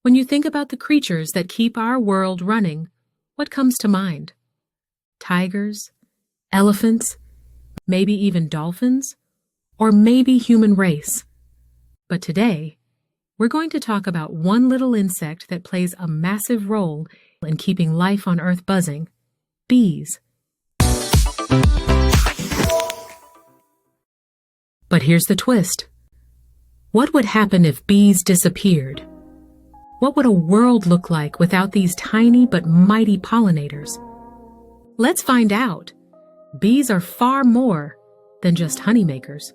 When you think about the creatures that keep our world running, what comes to mind? Tigers, elephants, maybe even dolphins, or maybe human race. But today, we're going to talk about one little insect that plays a massive role in keeping life on Earth buzzing: bees. But here's the twist. What would happen if bees disappeared? What would a world look like without these tiny but mighty pollinators? Let's find out. Bees are far more than just honeymakers.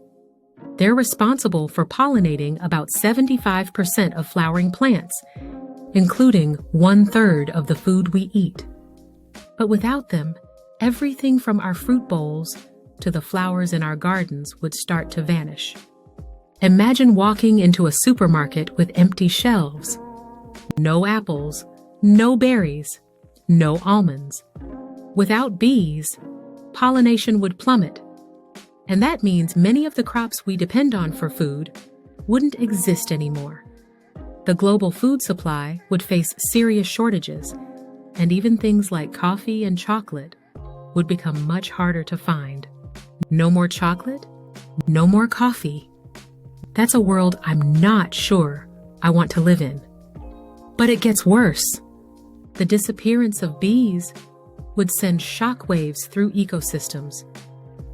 They're responsible for pollinating about 75% of flowering plants, including 1/3 of the food we eat. But without them, everything from our fruit bowls to the flowers in our gardens would start to vanish. Imagine walking into a supermarket with empty shelves. No apples, no berries, no almonds. Without bees, pollination would plummet. And that means many of the crops we depend on for food wouldn't exist anymore. The global food supply would face serious shortages, and even things like coffee and chocolate would become much harder to find. No more chocolate, no more coffee. That's a world I'm not sure I want to live in. But it gets worse. The disappearance of bees would send shockwaves through ecosystems.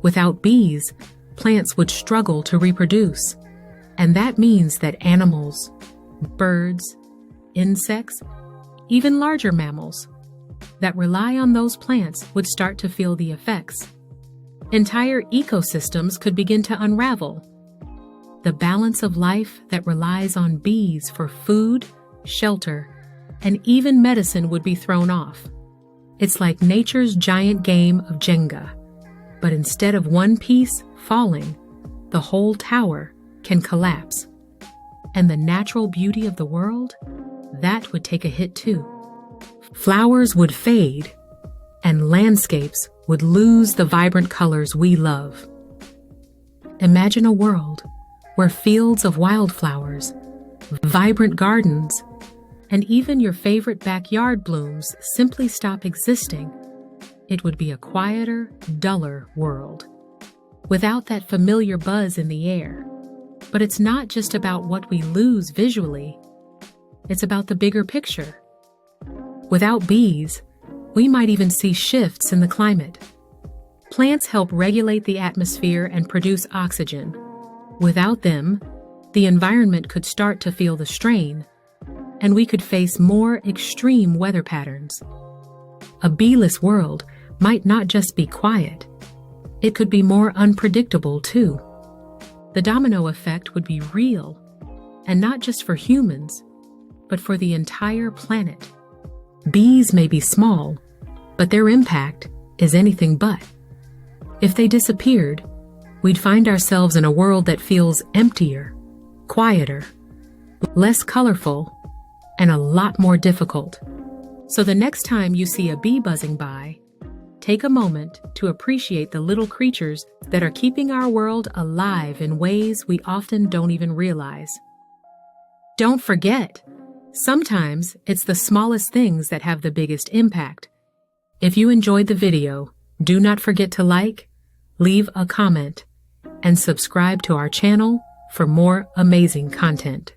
Without bees, plants would struggle to reproduce. And that means that animals, birds, insects, even larger mammals that rely on those plants would start to feel the effects. Entire ecosystems could begin to unravel. The balance of life that relies on bees for food, shelter, and even medicine would be thrown off. It's like nature's giant game of Jenga. But instead of one piece falling, the whole tower can collapse. And the natural beauty of the world, that would take a hit too. Flowers would fade, and landscapes would lose the vibrant colors we love. Imagine a world where fields of wildflowers, vibrant gardens, and even your favorite backyard blooms simply stop existing. It would be a quieter, duller world, without that familiar buzz in the air. But it's not just about what we lose visually. It's about the bigger picture. Without bees, we might even see shifts in the climate. Plants help regulate the atmosphere and produce oxygen. Without them, the environment could start to feel the strain, and we could face more extreme weather patterns. A beeless world might not just be quiet. It could be more unpredictable too. The domino effect would be real, and not just for humans, but for the entire planet. Bees may be small, but their impact is anything but. If they disappeared, we'd find ourselves in a world that feels emptier, quieter, less colorful, and a lot more difficult. So the next time you see a bee buzzing by, take a moment to appreciate the little creatures that are keeping our world alive in ways we often don't even realize. Don't forget, sometimes it's the smallest things that have the biggest impact. If you enjoyed the video, do not forget to like, leave a comment, and subscribe to our channel for more amazing content.